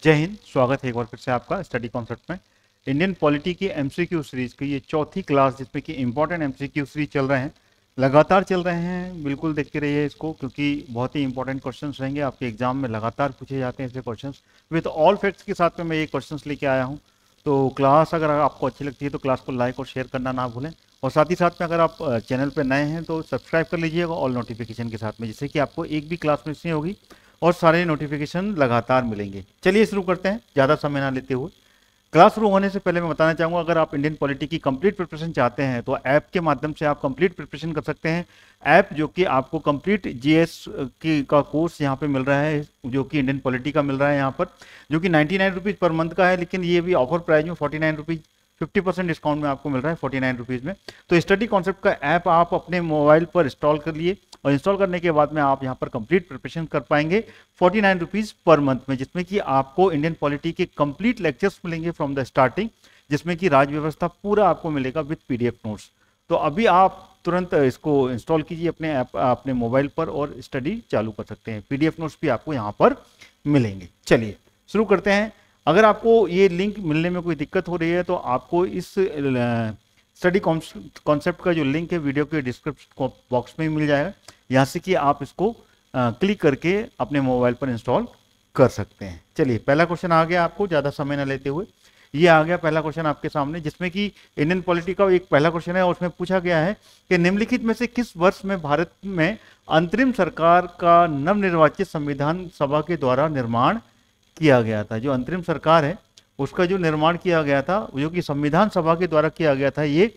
जय हिंद। स्वागत है एक बार फिर से आपका स्टडी कॉन्सेप्ट में। इंडियन पॉलिटी की एमसीक्यू सीरीज की ये चौथी क्लास, जिसमें कि इंपॉर्टेंट एमसीक्यू सीरीज चल रहे हैं, लगातार चल रहे हैं। बिल्कुल देखते रहिए इसको, क्योंकि बहुत ही इंपॉर्टेंट क्वेश्चंस रहेंगे आपके एग्जाम में। लगातार पूछे जाते हैं ऐसे क्वेश्चंस विद ऑल फैक्ट्स के साथ में मैं ये क्वेश्चंस लेके आया हूँ। तो क्लास अगर आपको अच्छी लगती है तो क्लास को लाइक और शेयर करना ना भूलें, और साथ ही साथ में अगर आप चैनल पर नए हैं तो सब्सक्राइब कर लीजिएगा ऑल नोटिफिकेशन के साथ में, जिससे कि आपको एक भी क्लास मिस नहीं होगी और सारे नोटिफिकेशन लगातार मिलेंगे। चलिए शुरू करते हैं ज़्यादा समय ना लेते हुए। क्लास शुरू होने से पहले मैं बताना चाहूँगा, अगर आप इंडियन पॉलिटी की कंप्लीट प्रिपरेशन चाहते हैं तो ऐप के माध्यम से आप कंप्लीट प्रिपरेशन कर सकते हैं। ऐप जो कि आपको कंप्लीट जीएस की का कोर्स यहाँ पे मिल रहा है, जो कि इंडियन पॉलिटी का मिल रहा है यहाँ पर, जो कि 99 रुपीज़ पर मंथ का है, लेकिन ये भी ऑफर प्राइस में 49 रुपीज़ 50% डिस्काउंट में आपको मिल रहा है 49 रुपीज़ में। तो स्टडी कॉन्सेप्ट का ऐप आप अपने मोबाइल पर इंस्टॉल कर लिए, और इंस्टॉल करने के बाद में आप यहाँ पर कंप्लीट प्रिपरेशन कर पाएंगे 49 रुपीज़ पर मंथ में, जिसमें कि आपको इंडियन पॉलिटी के कंप्लीट लेक्चर्स मिलेंगे फ्रॉम द स्टार्टिंग, जिसमें कि राज्य व्यवस्था पूरा आपको मिलेगा विद पीडीएफ नोट्स। तो अभी आप तुरंत इसको इंस्टॉल कीजिए अपने ऐप अपने मोबाइल पर और स्टडी चालू कर सकते हैं। पीडीएफ नोट्स भी आपको यहाँ पर मिलेंगे। चलिए शुरू करते हैं। अगर आपको ये लिंक मिलने में कोई दिक्कत हो रही है तो आपको इस स्टडी कॉन्सेप्ट का जो लिंक है वीडियो के डिस्क्रिप्शन बॉक्स में ही मिल जाएगा, यहाँ से कि आप इसको क्लिक करके अपने मोबाइल पर इंस्टॉल कर सकते हैं। चलिए पहला क्वेश्चन आ गया, आपको ज़्यादा समय न लेते हुए ये आ गया पहला क्वेश्चन आपके सामने, जिसमें कि इंडियन पॉलिटी का एक पहला क्वेश्चन है और उसमें पूछा गया है कि निम्नलिखित में से किस वर्ष में भारत में अंतरिम सरकार का नवनिर्वाचित संविधान सभा के द्वारा निर्माण किया गया था। जो अंतरिम सरकार है उसका जो निर्माण किया गया था, जो कि संविधान सभा के द्वारा किया गया था, ये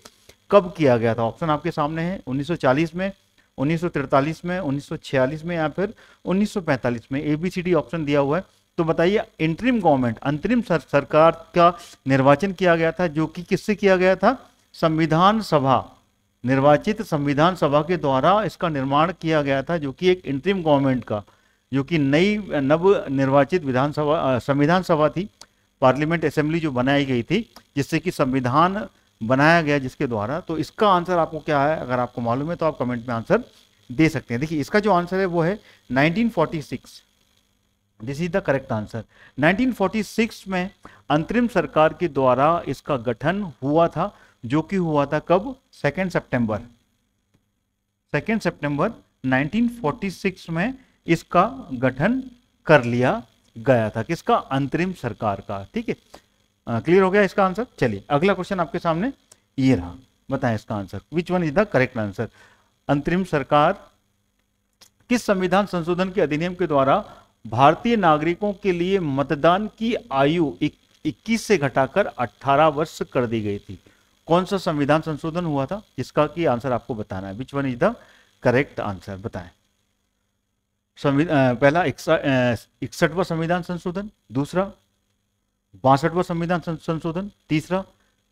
कब किया गया था? ऑप्शन आपके सामने है 1940 में, 1943 में, 1946 में या फिर 1945 में। ABCD ऑप्शन दिया हुआ है। तो बताइए, इंटरिम गवर्नमेंट अंतरिम सरकार का निर्वाचन किया गया था, जो कि किससे किया गया था? संविधान सभा, निर्वाचित संविधान सभा के द्वारा इसका निर्माण किया गया था, जो कि एक इंटरिम गवर्नमेंट का, जो कि नई नव निर्वाचित विधानसभा संविधान सभा थी, पार्लियामेंट असेंबली जो बनाई गई थी, जिससे कि संविधान बनाया गया जिसके द्वारा। तो इसका आंसर आपको क्या है? अगर आपको मालूम है तो आप कमेंट में आंसर दे सकते हैं। देखिए इसका जो आंसर है वो है 1946। This is the correct answer. 1946 में अंतरिम सरकार के द्वारा इसका गठन हुआ था, जो कि हुआ था कब? 2 सितंबर 1946 में इसका गठन कर लिया गया था। किसका? अंतरिम सरकार का। ठीक है, क्लियर हो गया इसका आंसर। चलिए अगला क्वेश्चन आपके सामने ये रहा, बताएं इसका answer. Which one is the correct answer? अंतरिम सरकार किस संविधान संशोधन के अधिनियम के द्वारा भारतीय नागरिकों के लिए मतदान की आयु 21 से घटाकर 18 वर्ष कर दी गई थी? कौन सा संविधान संशोधन हुआ था जिसका कि आंसर आपको बताना है? विच one is the correct answer, बताएं। पहला 61वां संविधान संशोधन, दूसरा 62वां संविधान संशोधन, तीसरा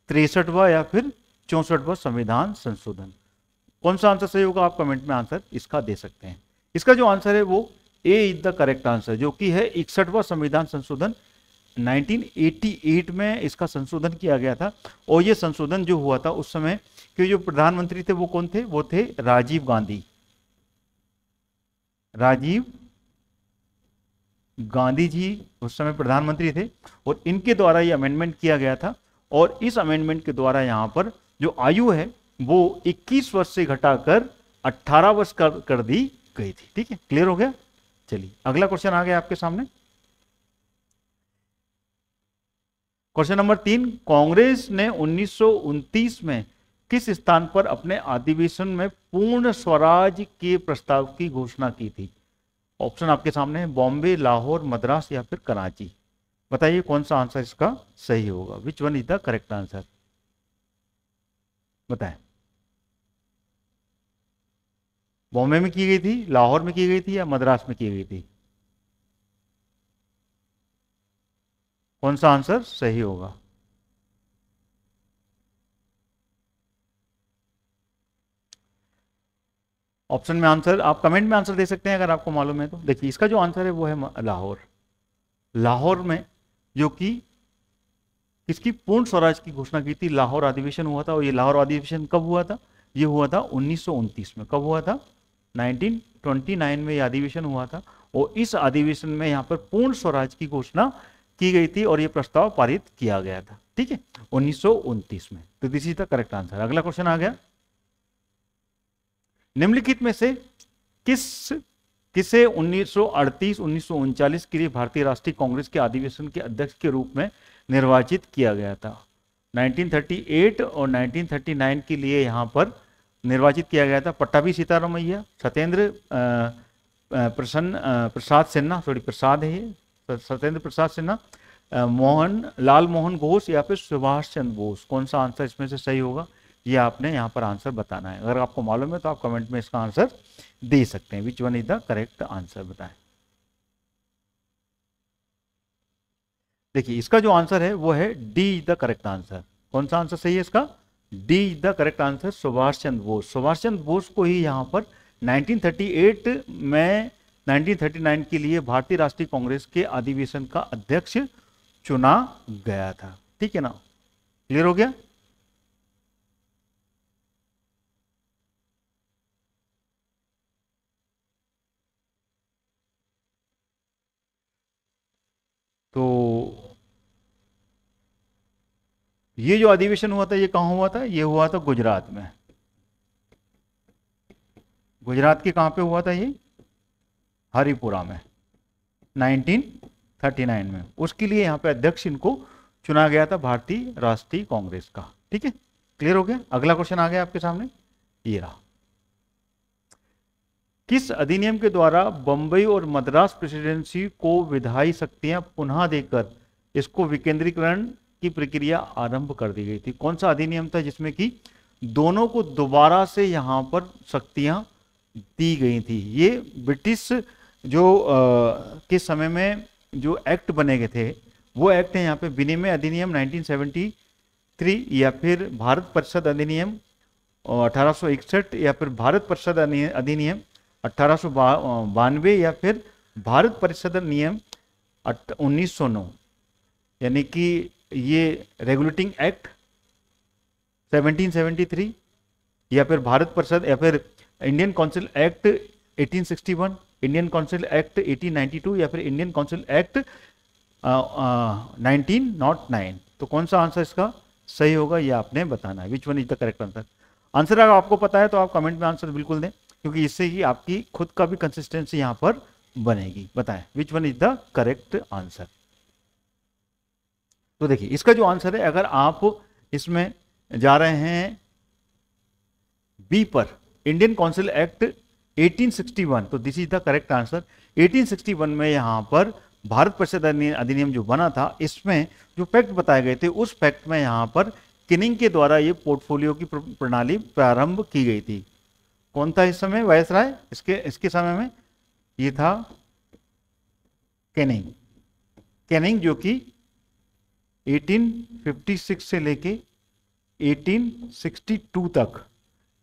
63वां या फिर 64वां संविधान संशोधन। कौन सा आंसर सही होगा? आप कमेंट में आंसर इसका दे सकते हैं। इसका जो आंसर है वो ए इज द करेक्ट आंसर, जो कि है 61वां संविधान संशोधन। 1988 में इसका संशोधन किया गया था, और ये संशोधन जो हुआ था उस समय के जो प्रधानमंत्री थे वो कौन थे? वो थे राजीव गांधी। राजीव गांधी जी उस समय प्रधानमंत्री थे, और इनके द्वारा ये अमेंडमेंट किया गया था, और इस अमेंडमेंट के द्वारा यहाँ पर जो आयु है वो 21 वर्ष से घटाकर 18 वर्ष कर दी गई थी। ठीक है, क्लियर हो गया। चलिए अगला क्वेश्चन आ गया आपके सामने, क्वेश्चन नंबर 3। कांग्रेस ने 1929 में किस स्थान पर अपने अधिवेशन में पूर्ण स्वराज के प्रस्ताव की घोषणा की थी? ऑप्शन आपके सामने है, बॉम्बे, लाहौर, मद्रास या फिर कराची। बताइए कौन सा आंसर इसका सही होगा? विच one is the correct answer, बताएं। बॉम्बे में की गई थी, लाहौर में की गई थी या मद्रास में की गई थी? कौन सा आंसर सही होगा? ऑप्शन में आंसर आप कमेंट में आंसर दे सकते हैं अगर आपको मालूम है तो। देखिए इसका जो आंसर है वो है लाहौर। लाहौर में जो कि किसकी पूर्ण स्वराज की घोषणा की थी, लाहौर अधिवेशन हुआ था। और ये लाहौर अधिवेशन कब हुआ था? ये हुआ था 1929 में। कब हुआ था? 1929 में ये अधिवेशन हुआ था, और इस अधिवेशन में यहाँ पर पूर्ण स्वराज की घोषणा की गई थी और ये प्रस्ताव पारित किया गया था, ठीक है, 1929 में। तो this is the correct answer. अगला क्वेश्चन आ गया, निम्नलिखित में से किसे 1938-1939 के लिए भारतीय राष्ट्रीय कांग्रेस के अधिवेशन के अध्यक्ष के रूप में निर्वाचित किया गया था? 1938 और 1939 के लिए यहाँ पर निर्वाचित किया गया था पट्टाभी सीतारामैया, सत्येंद्र प्रसाद सिन्हा, प्रसाद है ये, सत्येंद्र प्रसाद सिन्हा, लाल मोहन घोष या फिर सुभाष चंद्र बोस। कौन सा आंसर इसमें से सही होगा, ये आपने यहाँ पर आंसर बताना है। अगर आपको मालूम है तो आप कमेंट में इसका आंसर दे सकते हैं। Which one is the correct answer, बताएं। देखिए इसका जो आंसर है वो है D is the correct answer. कौन सा आंसर सही है इसका, D is the correct answer, Subhash Chandra Bose. Subhash Chandra Bose को ही यहाँ पर 1938 में 1939 के लिए भारतीय राष्ट्रीय कांग्रेस के अधिवेशन का अध्यक्ष चुना गया था, ठीक है ना, क्लियर हो गया। तो ये जो अधिवेशन हुआ था ये कहां हुआ था, ये हुआ था गुजरात में। गुजरात के कहां पे हुआ था ये, हरिपुरा में, 1939 में। उसके लिए यहाँ पे अध्यक्ष इनको चुना गया था भारतीय राष्ट्रीय कांग्रेस का, ठीक है, क्लियर हो गया। अगला क्वेश्चन आ गया आपके सामने, ये रहा, किस अधिनियम के द्वारा बंबई और मद्रास प्रेसिडेंसी को विधायी शक्तियां पुनः देकर इसको विकेंद्रीकरण की प्रक्रिया आरंभ कर दी गई थी? कौन सा अधिनियम था जिसमें कि दोनों को दोबारा से यहां पर शक्तियां दी गई थी? ये ब्रिटिश जो के समय में जो एक्ट बने गए थे वो एक्ट है यहाँ पे विनिमय अधिनियम 1973, या फिर भारत परिषद अधिनियम 1861, या फिर भारत परिषद अधिनियम 1892, या फिर भारत परिषद नियम 1909, यानी कि ये रेगुलेटिंग एक्ट 1773, या फिर भारत परिषद, या फिर Indian council act 1861, Indian council act 1892, या फिर इंडियन काउंसिल एक्ट 1909। तो कौन सा आंसर इसका सही होगा ये आपने बताना है। विच one is the correct answer. Answer अगर आपको पता है तो आप कमेंट में आंसर बिल्कुल दें, क्योंकि इससे ही आपकी खुद का भी कंसिस्टेंसी यहां पर बनेगी। बताएं विच one is the correct answer. तो देखिए इसका जो आंसर है, अगर आप इसमें जा रहे हैं बी पर, इंडियन काउंसिल एक्ट 1861, तो this is the correct answer. 1861 में यहां पर भारत परिषद अधिनियम जो बना था, इसमें जो फैक्ट बताए गए थे उस फैक्ट में यहां पर किनिंग के द्वारा ये पोर्टफोलियो की प्रणाली प्रारंभ की गई थी। कौन था इस समय वायसराय इसके समय में? ये था कैनिंग, जो कि 1856 से लेके 1862 तक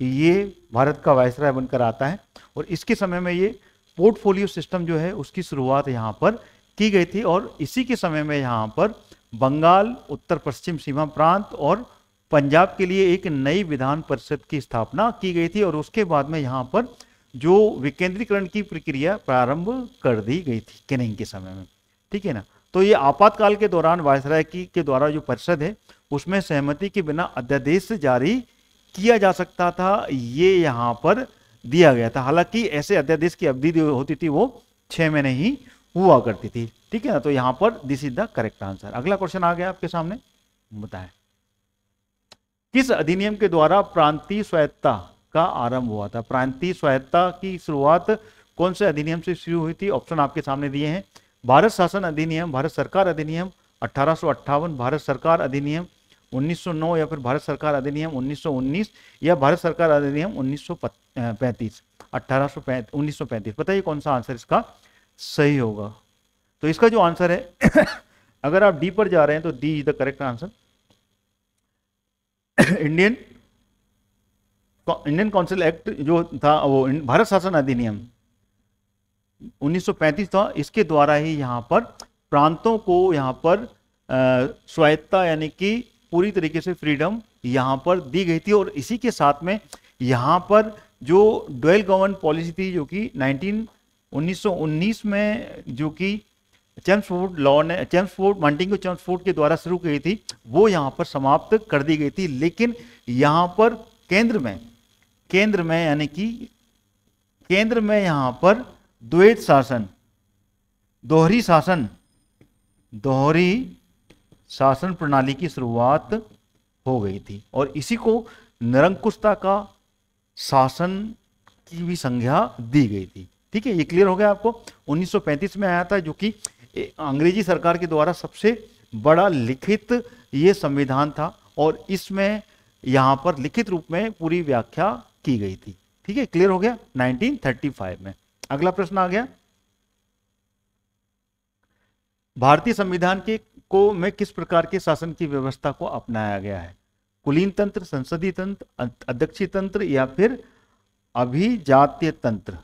ये भारत का वायसराय बनकर आता है, और इसके समय में ये पोर्टफोलियो सिस्टम जो है उसकी शुरुआत यहाँ पर की गई थी। और इसी के समय में यहाँ पर बंगाल, उत्तर पश्चिम सीमा प्रांत और पंजाब के लिए एक नई विधान परिषद की स्थापना की गई थी, और उसके बाद में यहाँ पर जो विकेंद्रीकरण की प्रक्रिया प्रारंभ कर दी गई थी कैनिंग के समय में, ठीक है ना। तो ये आपातकाल के दौरान वायसराय के द्वारा जो परिषद है उसमें सहमति के बिना अध्यादेश जारी किया जा सकता था, ये यहाँ पर दिया गया था। हालांकि ऐसे अध्यादेश की अवधि जो होती थी वो 6 महीने ही हुआ करती थी, ठीक है ना। तो यहाँ पर this is the correct answer. अगला क्वेश्चन आ गया आपके सामने, बताएं किस अधिनियम के द्वारा प्रांतीय स्वायत्तता का आरंभ हुआ था? प्रांतीय स्वायत्तता की शुरुआत कौन से अधिनियम से शुरू हुई थी? ऑप्शन आपके सामने दिए हैं, भारत शासन अधिनियम, भारत सरकार अधिनियम 1858, भारत सरकार अधिनियम 1909, या फिर भारत सरकार अधिनियम 1919, या भारत सरकार अधिनियम 1935। 1935 बताइए कौन सा आंसर इसका सही होगा। तो इसका जो आंसर है अगर आप डी पर जा रहे हैं तो D is the correct answer. Indian council act जो था वो भारत शासन अधिनियम 1935 था, इसके द्वारा ही यहाँ पर प्रांतों को यहाँ पर स्वायत्तता यानी कि पूरी तरीके से फ्रीडम यहाँ पर दी गई थी। और इसी के साथ में यहाँ पर जो डुअल गवर्नमेंट पॉलिसी थी जो कि 1919 में जो कि चेम्सफोर्ड लॉ ने, चेम्सफोर्ड, मॉन्टेग्यू चेम्सफोर्ड के द्वारा शुरू की थी, वो यहाँ पर समाप्त कर दी गई थी। लेकिन यहाँ पर केंद्र में यानी कि केंद्र में यहाँ पर द्वैत शासन, दोहरी शासन प्रणाली की शुरुआत हो गई थी और इसी को निरंकुशता का शासन की भी संज्ञा दी गई थी। ठीक है, ये क्लियर हो गया आपको। 1935 में आया था, जो कि अंग्रेजी सरकार के द्वारा सबसे बड़ा लिखित ये संविधान था और इसमें यहां पर लिखित रूप में पूरी व्याख्या की गई थी। ठीक है, क्लियर हो गया 1935 में। अगला प्रश्न आ गया, भारतीय संविधान के में किस प्रकार के शासन की व्यवस्था को अपनाया गया है? कुलीन तंत्र, संसदीय तंत्र, अध्यक्षीय तंत्र या फिर अभिजातीय तंत्र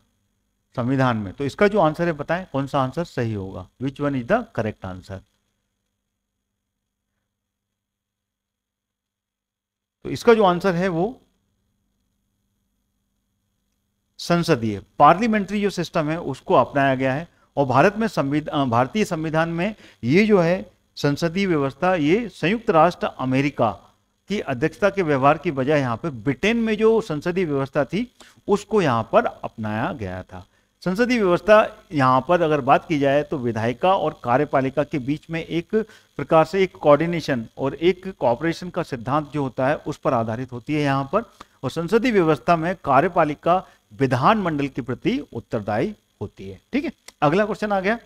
संविधान में? तो इसका जो आंसर है बताएं, कौन सा आंसर सही होगा? विच one is the correct answer? तो इसका जो आंसर है वो संसदीय, पार्लियामेंट्री जो सिस्टम है उसको अपनाया गया है। और भारतीय संविधान में ये जो है संसदीय व्यवस्था, ये संयुक्त राष्ट्र अमेरिका की अध्यक्षता के व्यवहार की बजाय यहाँ पे ब्रिटेन में जो संसदीय व्यवस्था थी उसको यहाँ पर अपनाया गया था। संसदीय व्यवस्था यहाँ पर अगर बात की जाए तो विधायिका और कार्यपालिका के बीच में एक प्रकार से एक कोऑर्डिनेशन और एक कोऑपरेशन का सिद्धांत जो होता है उस पर आधारित होती है यहाँ पर। और संसदीय व्यवस्था में कार्यपालिका विधानमंडल के प्रति उत्तरदायी होती है। ठीक है, अगला क्वेश्चन आ गया,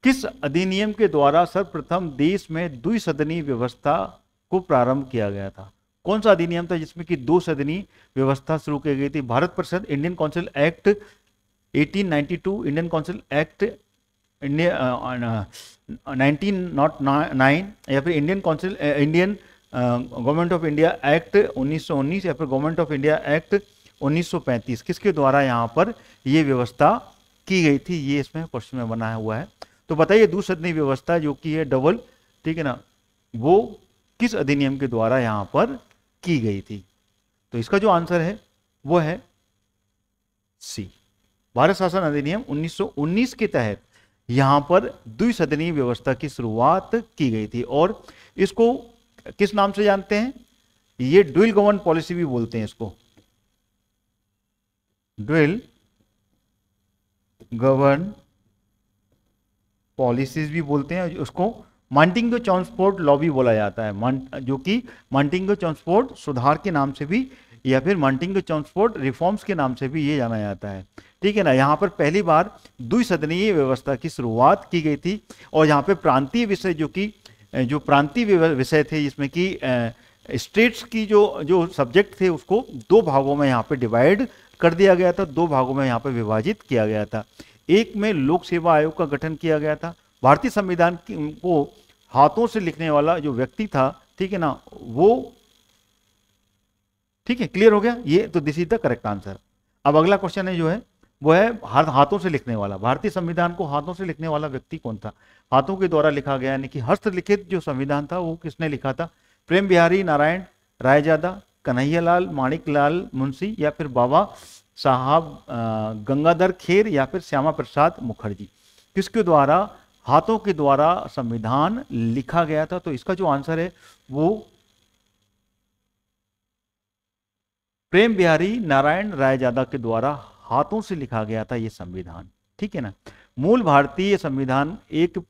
किस अधिनियम के द्वारा सर्वप्रथम देश में द्विसदनीय व्यवस्था को प्रारंभ किया गया था? कौन सा अधिनियम था जिसमें कि दो सदनीय व्यवस्था शुरू की गई थी? भारत परिषद, Indian council act 1892, Indian council act 1909 या फिर Indian government of India act 1919 या फिर गवर्नमेंट ऑफ इंडिया एक्ट 1935? किसके द्वारा यहाँ पर ये व्यवस्था की गई थी? ये इसमें क्वेश्चन में बनाया हुआ है। तो बताइए, द्विसदनीय व्यवस्था जो कि है डबल, ठीक है ना, वो किस अधिनियम के द्वारा यहाँ पर की गई थी? तो इसका जो आंसर है वो है सी, भारत शासन अधिनियम 1919 के तहत यहां पर द्विसदनीय व्यवस्था की शुरुआत की गई थी। और इसको किस नाम से जानते हैं? ये ड्यूल गवर्न पॉलिसी भी बोलते हैं, इसको ड्यूल गवर्न पॉलिसीज भी बोलते हैं। उसको मॉन्टेग्यू चेम्सफोर्ड लॉ भी बोला जाता है, जो कि मॉन्टेग्यू चेम्सफोर्ड सुधार के नाम से भी या फिर मॉन्टेग्यू चेम्सफोर्ड रिफॉर्म्स के नाम से भी ये जाना जाता है। ठीक है ना, यहाँ पर पहली बार द्विसदनीय व्यवस्था की शुरुआत की गई थी और यहाँ पे प्रांतीय विषय जो प्रांतीय विषय थे, जिसमें कि स्टेट्स की जो सब्जेक्ट थे उसको दो भागों में यहाँ पे डिवाइड कर दिया गया था, दो भागों में यहाँ पे विभाजित किया गया था। एक में लोक सेवा आयोग का गठन किया गया था। भारतीय संविधान को हाथों से लिखने वाला जो व्यक्ति था, ठीक है ना, वो, ठीक है, क्लियर हो गया ये? तो this is the correct answer. अब अगला क्वेश्चन है जो है वो है हाथों से लिखने वाला। भारतीय संविधान को हाथों से लिखने वाला व्यक्ति कौन था? हाथों के द्वारा लिखा गया, यानी कि हस्तलिखित जो संविधान था वो किसने लिखा था? प्रेम बिहारी नारायण रायजादा, कन्हैयालाल माणिकलाल मुंशी या फिर बाबा साहब गंगाधर खेर या फिर श्यामा प्रसाद मुखर्जी? किसके द्वारा, हाथों के द्वारा संविधान लिखा गया था? तो इसका जो आंसर है वो प्रेम बिहारी नारायण रायजादा के द्वारा हाथों से लिखा गया था ये संविधान। ठीक है ना, मूल भारतीय संविधान एक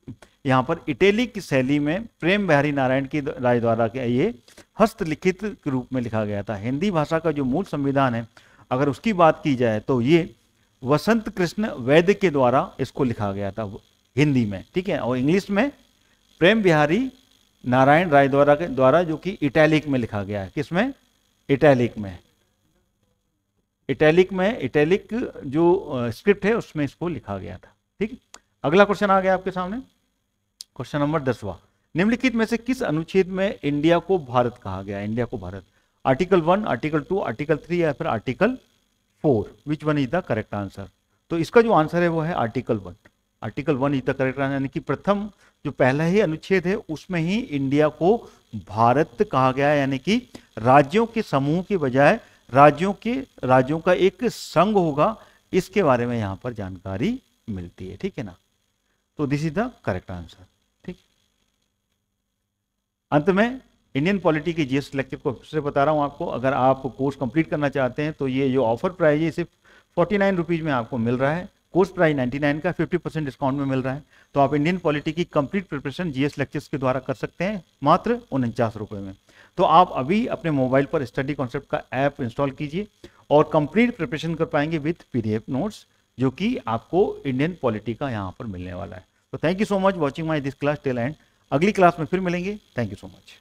यहाँ पर इटैलिक शैली में प्रेम बिहारी नारायण की राय द्वारा ये हस्तलिखित के रूप में लिखा गया था। हिंदी भाषा का जो मूल संविधान है, अगर उसकी बात की जाए तो ये वसंत कृष्ण वैद्य के द्वारा इसको लिखा गया था हिंदी में। ठीक है, और इंग्लिश में प्रेम बिहारी नारायण राय द्वारा जो कि इटैलिक में लिखा गया है। किसमें? इटैलिक में। इटैलिक जो स्क्रिप्ट है उसमें इसको लिखा गया था। ठीक है, अगला क्वेश्चन आ गया आपके सामने, क्वेश्चन नंबर 10वां। निम्नलिखित में से किस अनुच्छेद में इंडिया को भारत कहा गया? इंडिया को भारत, आर्टिकल 1, आर्टिकल 2, आर्टिकल 3 या फिर article 4? Which one is the correct answer? तो इसका जो आंसर है वो है article 1। Article 1 is the correct answer, यानी कि प्रथम जो पहला ही अनुच्छेद है उसमें ही इंडिया को भारत कहा गया है, यानी कि राज्यों के समूह के बजाय राज्यों का एक संघ होगा, इसके बारे में यहां पर जानकारी मिलती है, ठीक है ना। तो this is the correct answer, ठीक। अंत में इंडियन पॉलिटी के जीएस लेक्चर को फिर से बता रहा हूँ आपको, अगर आप कोर्स कंप्लीट करना चाहते हैं तो ये जो ऑफर प्राइस है सिर्फ 49 रुपीज़ में आपको मिल रहा है। कोर्स प्राइस 99 का 50% डिस्काउंट में मिल रहा है। तो आप इंडियन पॉलिटी की कंप्लीट प्रिपरेशन जीएस लेक्चर्स के द्वारा कर सकते हैं मात्र 49 रुपये में। तो आप अभी अपने मोबाइल पर स्टडी कॉन्सेप्ट का ऐप इंस्टॉल कीजिए और कंप्लीट प्रिपरेशन कर पाएंगे विथ पीडीएफ नोट्स, जो कि आपको इंडियन पॉलिटी का यहाँ पर मिलने वाला है। तो thank you so much watching my this class till and. अगली क्लास में फिर मिलेंगे। Thank you so much.